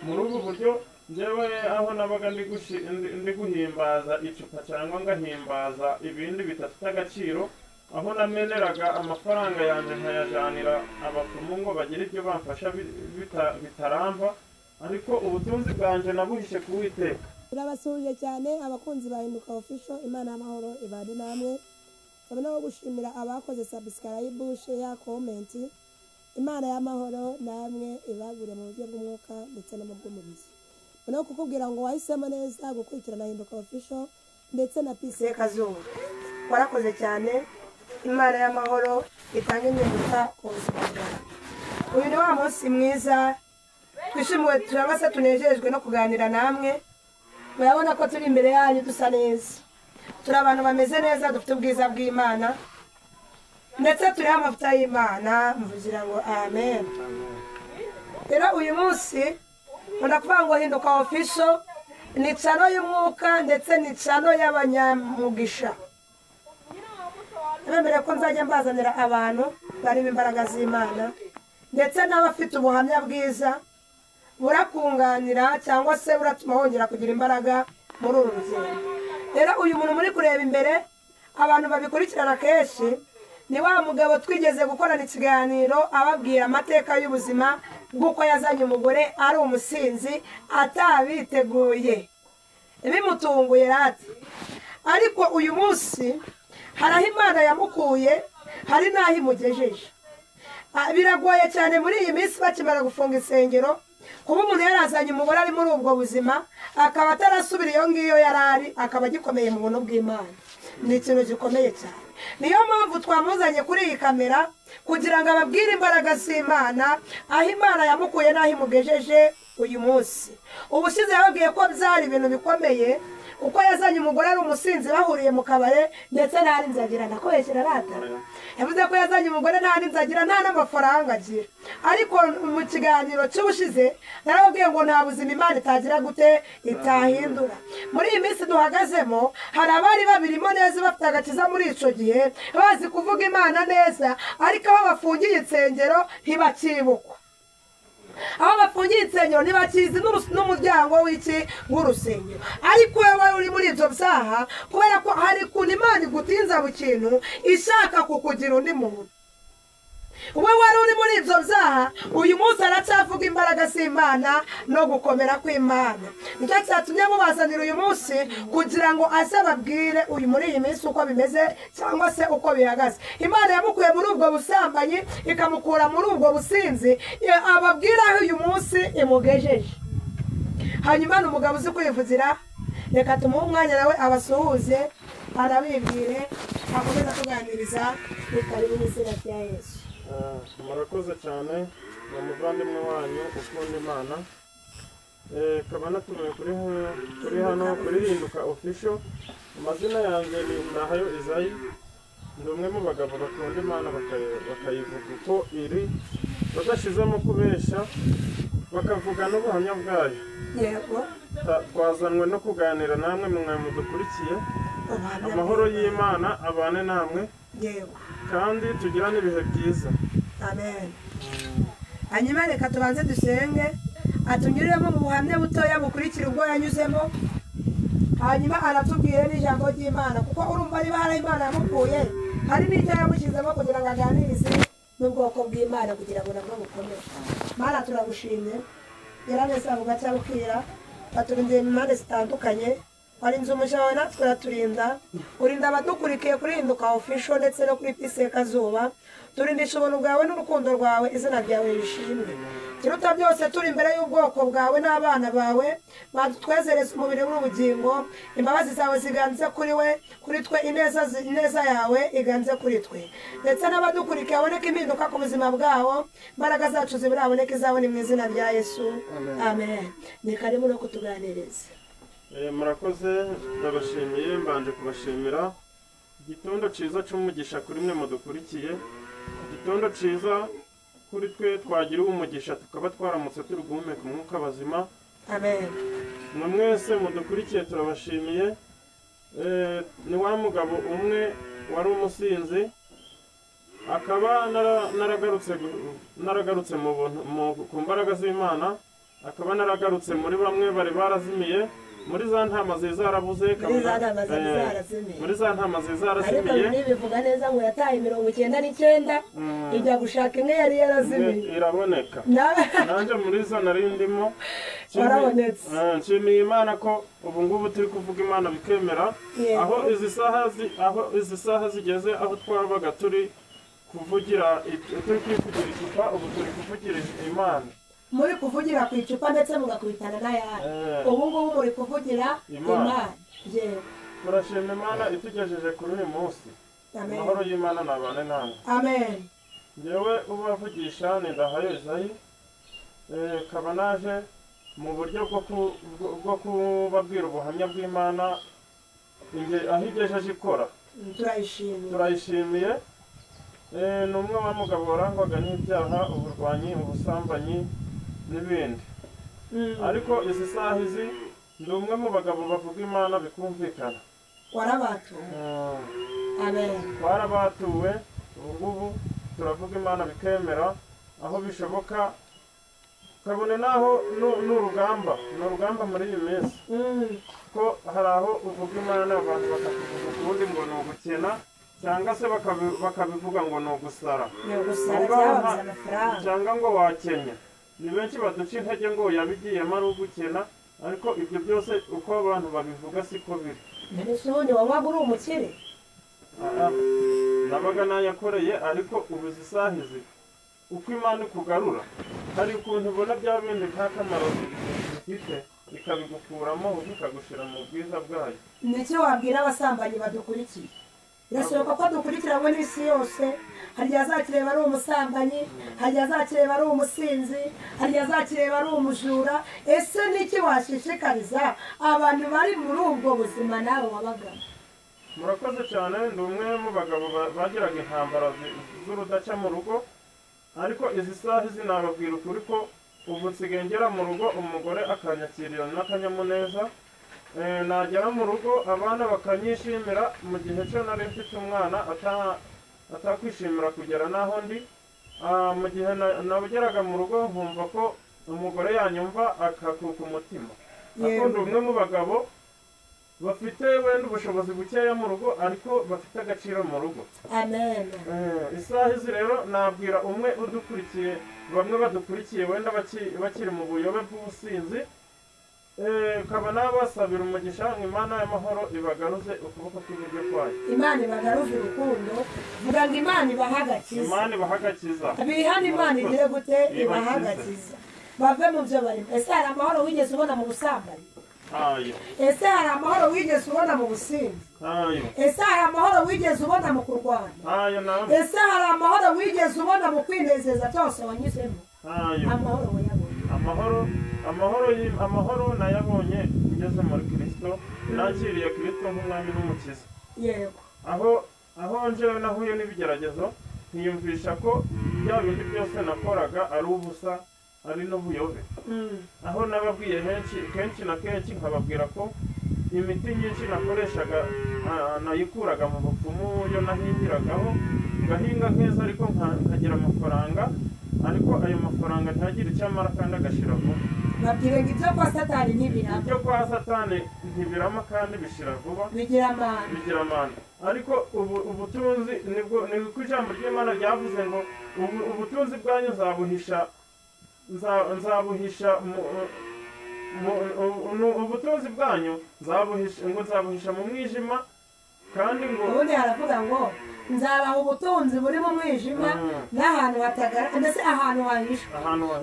muri ubu buryo njyewe aho nabaga ndi guhimbaza icupa cyangwa ngahimbaza ibindi bidafite agaciro, aho nameneraga amafaranga yanjye nkayajyanira abapfumu ngo bagire ibyo bamfasha bitaramba, ariko ubutunzi bwanjye nabuhishe ku Uwiteka. Turabasuhuje cyane abakunzi ba Hinduka Official. Imana y'amahoro ibane namwe. Turabona no gushimira abakoze subscribe, share, comment. Imana y'amahoro namwe ibagure mu buryo bw'umwuka ndetse no mu bw'umubiri. No kukubwira ngo wahisemo neza gukurikirana Hinduka Official ndetse na PC Kazuba. Warakoze cyane. Imana y'amahoro itanga impinduka ku buzima bwawe. Uyu ni wa munsi mwiza twishimiwe cyangwa se tunejejwe no kuganira namwe. Murabona ko turi imbere yanyu dusa neza, turi abantu bameze neza, dufite ubwiza bw'Imana ndetse turiho amavuta y'Imana. Mvugira ngo amen. Rero uyu munsi ndakuvuga ngo Hinduka Official ni channel y'umwuka ndetse ni channel y'abanyamugisha. Nabemere ko nzajya mbazanira abantu barimo imbaraga z'Imana ndetse n'abafite ubuhamya bwiza burakunganira cyangwa se buratuma wongera kugira imbaraga muri uru rugendo. Rero uyu muntu muri kureba imbere, abantu babikurikirana kenshi, ni wa mugabo twigeze gukorana ikiganiro ababwira amateka y'ubuzima bw'uko yazanye umugore ari umusinzi atabiteguye, bimutunguye rati. Ariko uyu munsi hari aho Imana yamukuye, hari n'aho imugejeje. Biragoye cyane muri iyi minsi bakimara gufunga insengero, kuba umuntu yarazanye umugore ari muri ubwo buzima akaba atarasubira iyo ngiyo yarari, akaba agikomeye mu buntu bw'Imana. Ni ikintu gikomeye cyane. Niyo mpamvu twamuzanye kuri iyi kamera kugira ngo ababwire imbaraga z'Imana, aho Imana yamukuye n'aho imugejeje uyu munsi. Ubushize yababwiye ko byari ibintu bikomeye, uko yazanye umugore ari umusinzi bahuriye mu kabare ndetse nta n'inzagira. Nakoresheje ratara, yavuze ko yazanye umugore nta n'inzagira, nta n'amafaranga agira. Ariko mu kiganiro cy'ubushize narababwiye ngo nta buzima Imana itagira gute itahindura. Muri iyi minsi duhagazemo hari abari babirimo neza bafite agakiza muri ico gihe, bazi kuvuga Imana neza, ariko aho bafungiye insengero ntibakibukwa. Aho bafungiye insengero ntibakizi n'umuryango w'iki w'urusengero. Ariko wewe uri muri ibyo byaha, kubera ko hari ukuntu Imana igutinza mu kintu ishaka kukugira undi muntu. Uwe wari uri muri ibyo byaha, uyu munsi aracyavuga imbaraga z'Imana no gukomera kw'Imana. Nicyo cyatumye mubazanira uyu munsi kugira ngo aze ababwire uyu muri iyi minsi uko bimeze cyangwa se uko bihagaze. Imana yamukuye muri ubwo busambanyi ikamukura muri ubwo businzi, ababwira aho uyu munsi imugejeje. Hanyuma n'umugabo uzi kwivugira, reka tumuhe umwanya nawe abasuhuze, arabibwire, akomeza kuganiriza. Karibu mu izina rya Yesu. Murakoze cyane na muvandimwe wanyu ukunda Imana. Kaba natumiwe kuri hano kuri Hinduka Official. Amazina yanjye ni Ndahayo Isayi. Ndi umwe mu bagabo bakunda Imana bakayivuga uko iri, badashizemo kubesha, bakavuga n'ubuhamya bwayo. Yego. Twazanwe no kuganira namwe mwe mudukurikiye. Amahoro y'Imana abane namwe. Yego. Kandi tugira n'ibihe byiza. Amen. Hanyuma reka tubanze dusenge, atunyuriremo mu buhamya butoya bukurikira ubwo yanyuzemo, hanyuma aratubwire n'ijambo ry'Imana, kuko urumva niba hari Imana yamukuye, hari n'icyo yamushyizemo kugira ngo aganirize n'ubwoko bw'Imana kugira ngo nabwo bukomere. Mana turagushimye, yaraneze avuga cyangwa ukira, baturindiye mu mpande zitandukanye, warinze umuja wawe natwe uraturinda, urinda abadukurikiye kuri Hinduka Official ndetse no kuri PC Kazuba. Turindisha ubuntu bwawe n'urukundo rwawe, izina ryawe rishimwe. Kiruta byose turi imbere y'ubwoko bwawe n'abana bawe, badutwezereza umubiri w'ubugingo, imbabazi zawe ziganze kuri we, kuri twe ineza yawe iganze kuri twe, ndetse n'abadukurikiye haboneka impinduka ku buzima bwabo, imbaraga zacu zibiraboneka izabone mu izina rya Yesu. Amen. Ni karibu no kutuganiriza. Murakoze, ndabashimiye, mbanje kubashimira. Igitondo ciza cy'umugisha kuri mwe mudukurikiye, igitondo ciza kuri twe twagira umugisha tukaba twaramutse turi guhumeka umwuka bazima. Amen. Mwese mudukurikiye turabashimiye. Ni wa mugabo umwe wari umusinzi, akaba naragarutse ku mbaraga z'Imana, akaba naragarutse muri bamwe bari barazimiye muri za ntama zarabuze muri za ntama zarazimiye muri za ntama ariko zarazimiye bivuga neza ngo yataye 99 ijya gushaka imwe yari yarazimiye iraboneka nanjye muri zo nari ndimo warabonetse nshimiye Imana ko ubu ngubu turi kuvuga Imana bikemera aho izi saha zigeze aho twabaga turi kuvugira turi kwivugira icupa ubu turi kuvugira Imana muri kuvugira ku icupa ndetse mugakubitana n'ayandi ubu ngubu muri kuvugira Imana turashima Imana itugejeje kuri uyu munsi amahoro y'Imana nabane namwe amen njyewe ubavugisha ni Ndahayo Isayi kaba naje mu buryo bwo kubabwira ubuhamya bw'Imana aho igejeje ikora turayishimiye ni umwe wa mugabo warangwaga n'ibyaha uburwanyi ubusambanyi n'ibindi ariko izi saha izi ndi umwe mu bagabo bavuga Imana bikumvikana warabatuwe twarabatuwe ubu ngubu turavuga Imana bikemera aho bishoboka kabone naho ni urugamba muri iyi minsi ko hari aho uvuga Imana abantu bakakuvuga ukundi ngo ni ugukena cyangwa se bakabivuga ngo ni ugusara cyangwa ngo wakenya ni benshi baduca intege ngo yabigiyemo ari ugukena ariko ibyo byose uko abantu babivuga siko biri ubundi wabaga uri umukire nabaga nayakoreye ariko ubu zisahize uko Imana ikugarura hari ukuntu ubona bya bindi nta kamaro bifite ikabigukuramo bikagushyira mu bwiza bwayo nicyo wabwira abasambanyi badukurikiye birashoboka ko dukurikiranwe n'isi yose hari azakireba ari umusambanyi hari azakireba ari umusinzi hari azakireba ari umujura ese niki washishikariza abantu bari muri ubwo buzima nawe wabagamo murakoze cyane ndi umwe mu bagabo bagiraga intambara z'urudaca mu rugo ariko izi saha izi nababwira ukuri ko ubu nsigaye ngera mu rugo umugore akanyakirira n'akanyamuneza nagera mu rugo abana bakanyishimira mu gihe cyo nari mfite umwana atakwishimira kugera n'aho ndi mu gihe nabugeraga mu rugo nkumva ko umugore yanyumva akakuka umutima akunda umwe mu bagabo bafite wenda ubushobozi bukeya mu rugo ariko bafite agaciro mu rugo amen isaha izi rero nabwira umwe udukurikiye bamwe badukurikiye wenda bakiri mu buyobe bw'ubusinzi kaba nabasabira umugisha Imana y'amahoro ibagaruze ukuboko kw'iburyo kwayo Imana ibagaruze urukundo vuga ngo Imana ibahagakiza bihana Imana igire gute ibahagakiza bave mu byo barimo ese hari amahoro wigeze ubona mu busambanyi ese hari amahoro wigeze ubona mu businzi ese hari amahoro wigeze ubona mu kurwana ese hari amahoro wigeze ubona mu kwinezeza byose wanyuzemo amahoro wayabonye amahoro nayabonye ngeze muri Kristo nakiriye Kristo nk'umwami n'umukiza yego aho njyewe nahuye n'ibigeragezo ntiyumvisha ko bya bindi byose nakoraga ari ubusa ari n'ubuyobe aho nababwiye kenshi na kenshi nkababwira ko imiti nyinshi nakoreshaga nayikuraga mu bupfumu yo nahingiragaho ngahinga nkeza ariko nkagira amafaranga ariko ayo mafaranga ntagire icyo amara kandi agashira vuba babwire ngo ibyo kwa Satani ntibirama ibyo kwa Satani ntibirama kandi bishira vuba bigira amana ariko ubutunzi nibwo ijambo ry'Imana ryavuze ngo ubutunzi bwanyu nzabuhisha ubutunzi bwanyu nzabuhisha mu mwijima kandi ngo ubundi haravuga ngo nzabaha ubutunzi buri mu mwijima n'ahantu hatagaragara ndetse ahantu hahisha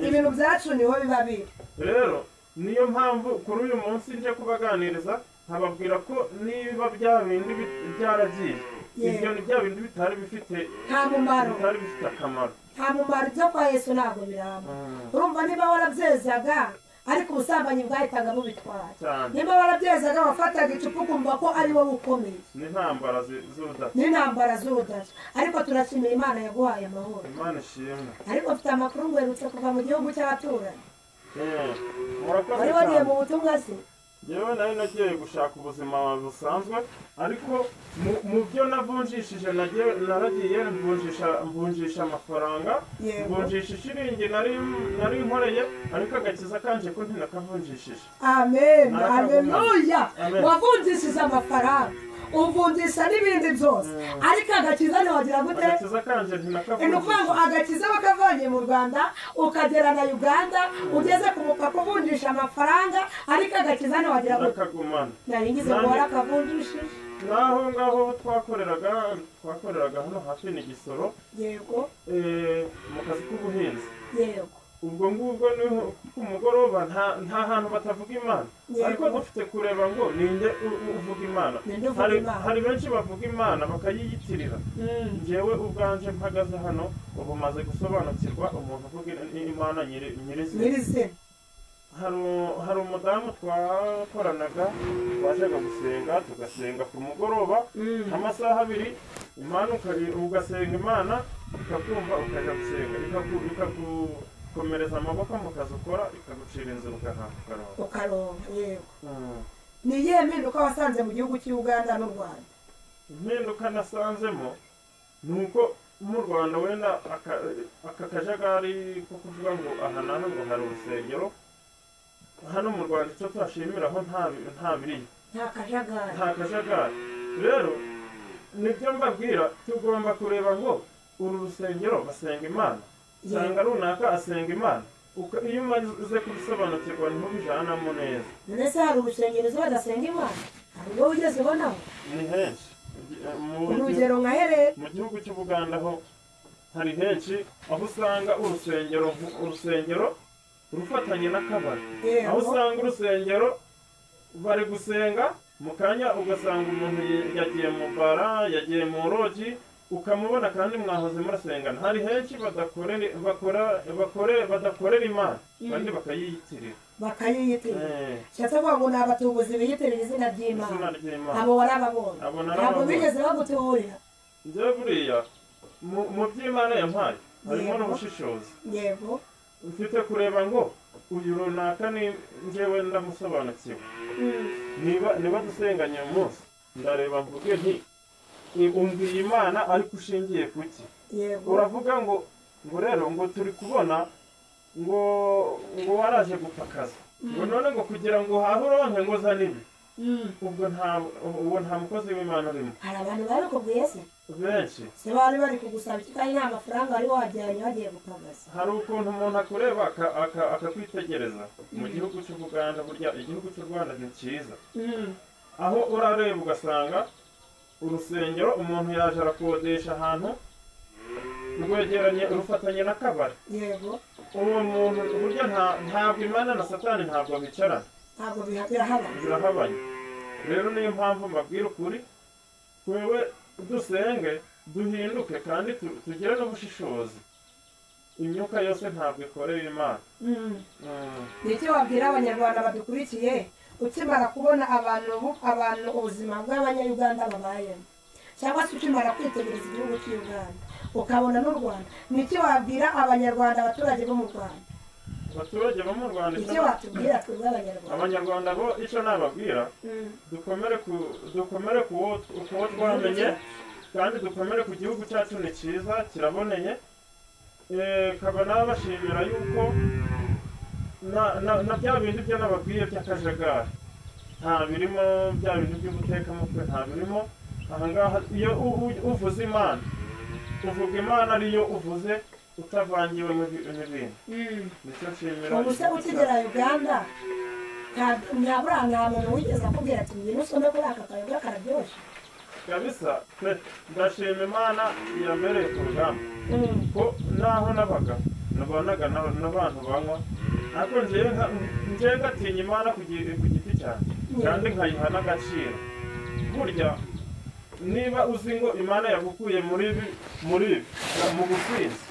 ibintu byacu niho biba biri rero niyo mpamvu kuri uyu munsi nje kubaganiriza nkababwira ko niba bya bindi byaragiye ibyo ni bya bindi bitari bifite akamaro nta mumaro ibyo kwa Yesu ntabwo biramba urumva niba warabyezaga ariko ubusambanyi bwahitaga bubitwara niba warabyezaga wafataga icupa ukumva ko ari wowe ukomeye n'intambara z'urudaca ariko turashimira Imana yaguhaye amahoro Imana ishimwe ariko mfite amakuru ngwerutse kuva mu gihugu cy'abaturanyi murakoze wari wagiye mu butumwa se yewe nari nagiye gushaka ubuzima busanzwe ariko mu byo navunjishije naragiye mvunjisha amafaranga mvunjisha ishiringi nari nkoreye ariko agakiza kanje ko ntinakavunjishije. amen haleluya. wavunjishije amafaranga uvunjisha n'ibindi byose ariko agakiza ntiwagira gute? agakiza kanje ntinakavunjishije. ni ukuvuga ngo agakiza bakavanye mu Rwanda ukagera na Uganda ugeze ku mupaka uvunjisha amafaranga ariko agakiza ntiwagira gute? nakagumana. naringize ngo warakavunjishije. naho ngaho twakoreraga hano hafi ni Gisoro. yego. mu kazi k'ubuhinzi. yego. ubwo ngubwo ni ku mugoroba nta hantu batavuga Imana ariko dufite kureba ngo ninde uvuga Imana. hari benshi bavuga Imana bakayiyitirira. njyewe ubwanje mpagaze hano ubu maze gusobanukirwa umuntu uvuga Imana nyirizina. hari umudamu twakoranaga twajyaga gusenga tugasenga ku mugoroba amasaha 2 Imana ugasenga Imana ikakumva ukajya gusenga ikagukomereza amaboko mu kazi ukora ikagucira inzira ukaronka. yego. ni iyihe mpinduka wasanze mu gihugu cy'u Uganda n'u Rwanda? impinduka nasanzemo ni uko mu Rwanda wenda aka kajagari ko kuvuga ngo aha naho ngo hari urusengero. hano mu Rwanda icyo twashimiraho nta biri nta kajagari. rero nibyo mbabwira tugomba kureba ngo uru rusengero basenga Imana cyangwa runaka asenga Imana. iyo umaze kubisobanukirwa niho bijanamo neza. mbese hari urusengero badasenga Imana? hari wowe ugeze ubonaho? ni henshi. urugero nka Herere mu gihugu cy'u Buganda ho hari henshi aho usanga urusengero rufatanye n'akabari. aho usanga urusengero bari gusenga mu kanya ugasanga umuntu yagiye mu bara yagiye mu rogi ukamubona kandi mwahoze murasengana. hari henshi badakorera Imana kandi bakayiyitirira. cyatse kuvuga ngo ni abatubuzi biyitirira izina ry'Imana. abo warababonye ntabwo bigeze bagutuburira. njyewe buriya mu by'Imana yampaye harimo n'ubushishozi. yego. mfite kureba ngo uyu runaka ni njyewe ndamusobanukiwe. niba dusenganye uyu munsi ndareba mvuge nti umbwiye Imana ariko ushingiye kuki? uravuga ngo rero ngo turi kubona ngo waraje gupfa akazi ngo none ngo kugira ngo uhahe uronke ngo zane ibi. ubwo nta mukozi w'Imana urimo. hari abantu babikubwiye se? benshi. se bari bari kugusaba iki kandi nta mafaranga wari wajyanye wagiye gupagaza? hari ukuntu umuntu akureba akakwitegereza. mu gihugu cy'u Buganda burya igihugu cy'u Rwanda ni cyiza. aho urareba ugasanga urusengero umuntu yaje arakodesha ahantu rwegeranye rufatanye n'akabari. yego. uwo muntu burya ntabwo Imana na Satani ntabwo bicarana. ntabwo birahabanye. rero niyo mpamvu mbabwira ukuri twewe dusenge duhinduke kandi tugire n'ubushishozi. imyuka yose ntabwo ikorera Imana. ni iki wabwira abanyarwanda badukurikiye ukimara kubona abantu ubuzima bw'abanyayuganda babayemo cyangwa se ukimara kwitegereza igihugu cy'u Uganda ukabona n'u Rwanda? ni iki wabwira abanyarwanda abaturage bo mu Rwanda? abaturage bo mu Rwanda icyo watubwira twebwe abanyarwanda bo icyo nababwira dukomere ku wo twamenye kandi dukomere ku gihugu cyacu ni cyiza kiraboneye. kaba nabashimira yuko na bya bindi byo nababwiye by'akajagari nta birimo. bya bintu by'ubutekamutwe nta birimo. ahangaha iyo uvuze Imana uvuga Imana ariyo uvuze utavangiwe n'ibindi. nicyo nshimira. ubu se ukigera Uganda nta muntu wigeze akubwira ati ngwino usome kuri aka kayoga kararyoshye? kabisa ndashima Imana yambereye ku rugamba ko naho nabaga nabonaga n'abantu banywa ariko njyewe ngatinya Imana ku giti cyanjye kandi nkayiha n'agaciro. burya niba uzi ngo Imana yagukuye mu businzi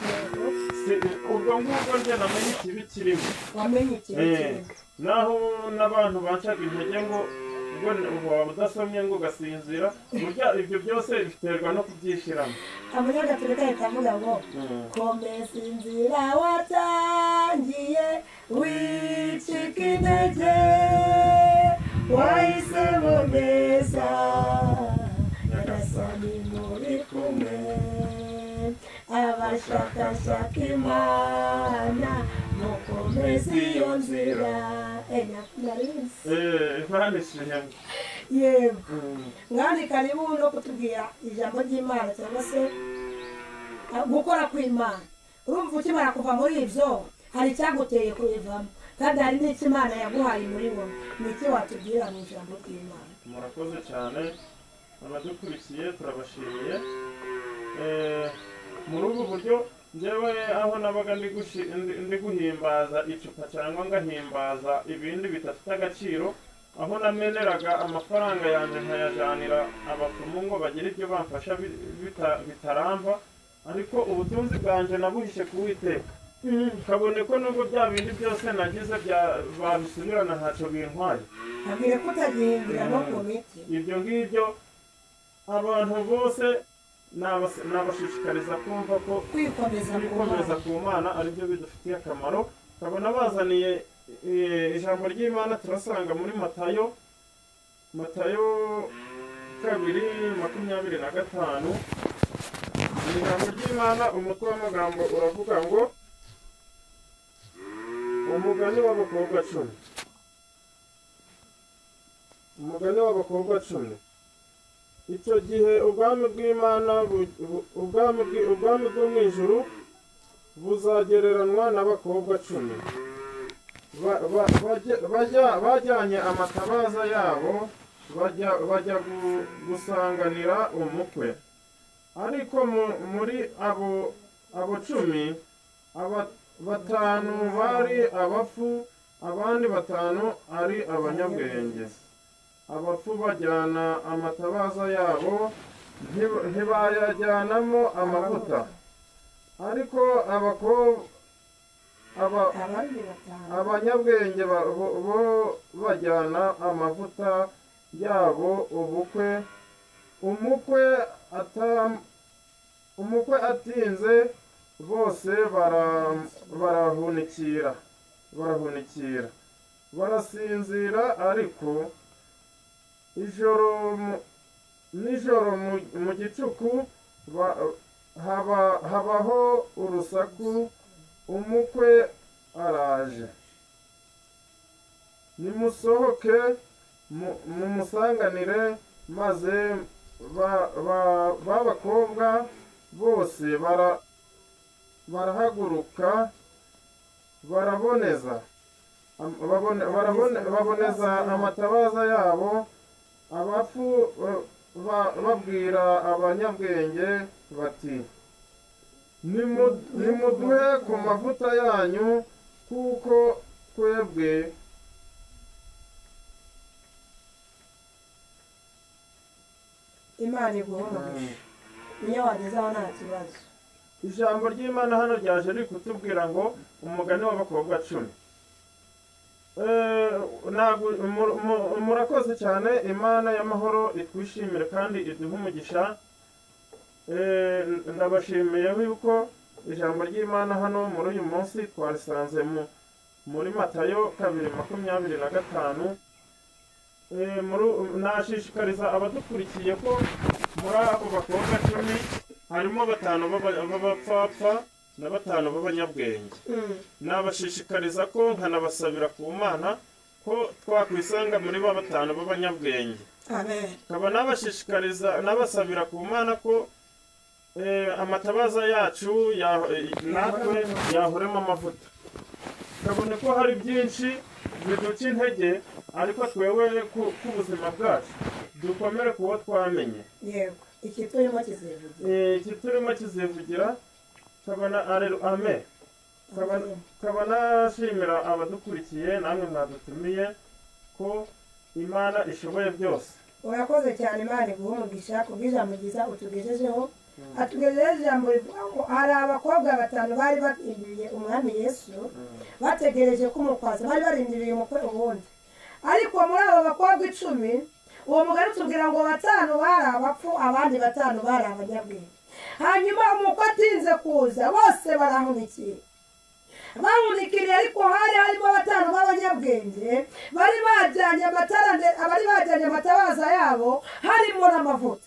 ubwo ngubwo njye namenye ikibi kirimo. wamenye ikibi kirimo. naho n'abantu bancaga intege ngo waba udasomye ngo ugasinzira. burya ibyo byose biterwa no kubyishyiramo. Abanyagatolika ahita avuga ngo komeza inzira watangiye wicika intege abashakashaka imana mukomeze iyo nzira Imana ishimwe. yego mwami karibu no kutubwira ijambo ry'Imana cyangwa se gukora kw'Imana. Urumva ukimara kuva muri ibyo hari icyaguteye kubivamo kandi hari n'icyo Imana yaguhaye muri wowe. Ni iki watubwira mu ijambo ry'Imana? Murakoze cyane abadukurikiye turabashimiye. Muri ubu buryo njyewe aho nabaga ndi guhimbaza icupa cyangwa ngahimbaza ibindi bidafite agaciro, aho nameneraga amafaranga yanjye nkayajanira abapfumu ngo bagire ibyo bamfasha bitaramba, ariko ubutunzi bwanjye nabuhishe ku Uwiteka. Kabone ko nubwo bya bindi byose nagize babisubirana ntacyo bintwaye. Nabwire ko utagihingira no ku miti. Ibyo ngibyo abantu bose nabashishikariza kumva ko kwikomeza ku Mana aribyo bidufitiye akamaro. Kabona bazaniye ijambo ry'Imana turasanga muri Matayo 2:25. Ijambo ry'Imana umutwe w'amagambo uravuga ngo umugani w'abakobwa 10. Umugani w'abakobwa 10. Icyo gihe ubwami bw'Imana ubwami bwo mu ijuru buzagereranwa n'abakobwa 10 bajyanye amatabaza yabo bajya gusanganira umukwe. Ariko muri abo 10 batanu bari abapfu, abandi 5 ari abanyabwenge. Abapfu bajyana amatabaza yabo ntibayajyanamo amavuta, ariko abanyabwenge bo bajyana amavuta yabo ubukwe. Umukwe atinze bose barahunikira barasinzira, ariko nijoro mu gicuku habaho urusaku, umukwe araje. Nimusohoke mumusanganire, maze b'abakobwa bose barahaguruka baboneza amatabaza yabo. Abapfu babwira abanyabwenge bati nimuduhe ku mavuta yanyu, kuko twebwe Imana iguhumurize iyo wagezeho nta kibazo. Ijambo ry'Imana hano ryaje riri kutubwira ngo umugani w'abakobwa 10. Murakoze cyane. Imana y'amahoro itwishimire kandi iduhe umugisha. Ndabashimiye yuko ijambo ry'Imana hano muri uyu munsi twarisanze muri Matayo 2:25. Nashishikariza abadukurikiye ko muri abo bakobwa 10 harimo 5 b'abapfapfa na 5 b'abanyabwenge. Nabashishikariza ko nkanabasabira ku Mana ko twakwisanga muri ba 5 b'abanyabwenge. Amen. Kaba nabashishikariza nabasabira ku Mana ko amatabaza yacu natwe yahoremo amavuta. Kabone ko hari byinshi biduca intege, ariko twewe ku buzima bwacu dukomere kuwo twamenye. Yego, ikiturimo kizivugira. Kabana amen. Kabana shimira abadukurikiye namwe mwadutumiye ko Imana ishoboye byose. Urakoze cyane. Imana iguhe umugisha kubw'ijambo ryiza utugejejeho. Atugejejeho ijambo rivuga ngo hari abakobwa 5 bari barindiriye umwami Yesu, bategereje kumukwaza, bari barindiriye umukwe ubundi. Ariko muri abo bakobwa 10 uwo mugani utubwira ngo 5 bari abapfu, abandi 5 bari abanyabwenge. Hanyuma umukwe atinze kuza, bose bahunikiriye, ariko harimo 5 b'abanyabwenge bari bajyanye amatabaza yabo harimo n'amavuta.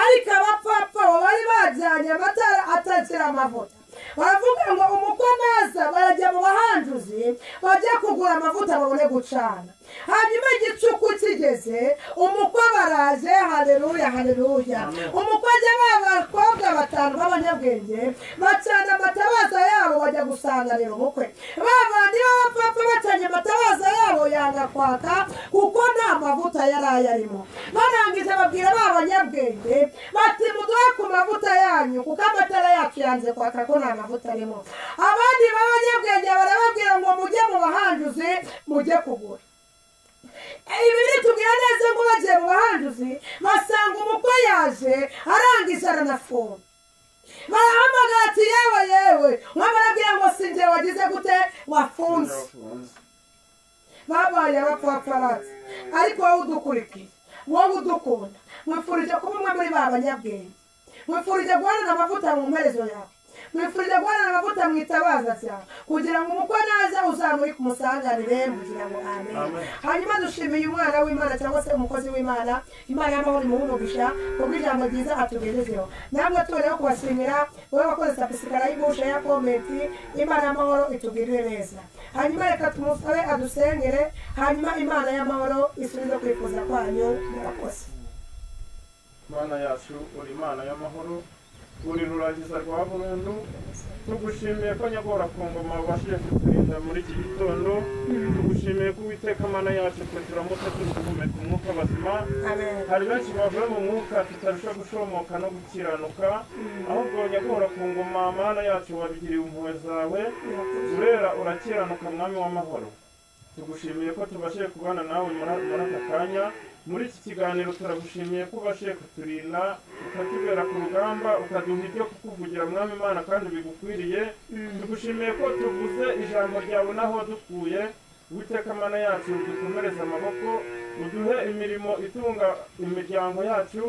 Ariko abapfapfa bari bajyanye amatara atakira amavuta. baravuga ngo umukwe naza barajya mu bahanjuzi bajya kugura amavuta babone gucana. Hanyuma igicuku kigeze umukwe baraje, haleluya haleluya. Umukwe ajya b'abakobwa batanu b'abanyabwenge bacana amatabaza yabo bajya gusanganira umukwe. Babandi b'abapfapfa bacanye amatabaza yabo yanga kwaka kuko nta mavuta yari ayarimo. Barangije babwira b'abanyabwenge bati muduhe ku mavuta yanyu kuko amatara yacu yanze kwaka ko nta mavuta arimo. Abandi b'abanyabwenge barababwira ngo mujye mu bahanjuzi mujye kugura. Ibi bitubwira neza ngo bagiye mu bahanjuzi basanga umukwe yaje arangije aranafunga. Barahamagara ati yewe yewe, barabwira ngo sinjye wagize gute wafunze. Babaye abapfapfarati ariko wowe udukurikiye, wowe udukunda, mwifurije kuba umwe muri ba banyabwenge, mwifurije guhanana amavuta mu mperezo yawe, mwifurije guhanana amavuta mu itabaza ryawe kugira ngo umukwe naza uzamuri kumusanganire kugira ngo amen. Hanyuma dushimiye umwana w'Imana cyangwa se umukozi w'Imana, Imana y'amahoro imuhumugisha kubwo ijambo ryiza atugejejeho. Namwe tureho kubashimira wowe wakoze sapisikara y'igusha ya komenti. Imana y'amahoro itugirire neza. Hanyuma reka tumusabe adusengere, hanyuma Imana y'amahoro isubize kwifuza kwanyu. Murakoze. Mana yacu uri Imana y'amahoro, uri ruragiza rwa burundu. Tugushimiye ko nyagora ku ngoma wabashije kuturinda muri iki gitondo. Tugushimiye ko Uwiteka Mana yacu twe turamutse turi guhumeka umwuka bazima. Hari benshi bavuye mu mwuka tutarusha gushomoka no gukiranuka, ahubwo nyagora ku ngoma Mana yacu wabigiriye impuhwe zawe, urera urakiranuka mwami w'amahoro. Tugushimiye ko tubashije kubana nawe muri aka kanya. Muri iki kiganiro turagushimiye ko ubashije kuturinda, ukatubera ku rugamba, ukaduha ibyo kukuvugira mwami Imana kandi bigukwiriye. Tugushimiye ko tuvuze ijambo ryawe naho dukuye. Uwiteka Mana yacu dukomereze amaboko, uduhe imirimo itunga imiryango yacu,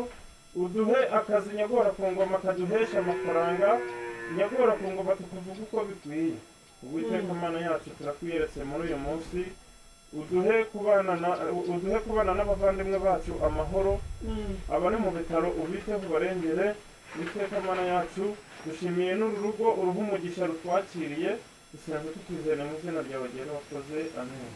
uduhe akazi nyagora ku ngoma kaduhesha amafaranga, nyagora ku ngoma tukuvuga uko bikwiye. Uwiteka Mana yacu turakwiyeretse muri uyu munsi, uduhe kubana n'abavandimwe bacu amahoro, abari mu bitaro ubiteho ubarengere. Uwiteka Mana yacu dushimiye n'urugo uruha umugisha rutwakiriye, dusenze tukwizera mu izina ryawe ryera wakoze, amen.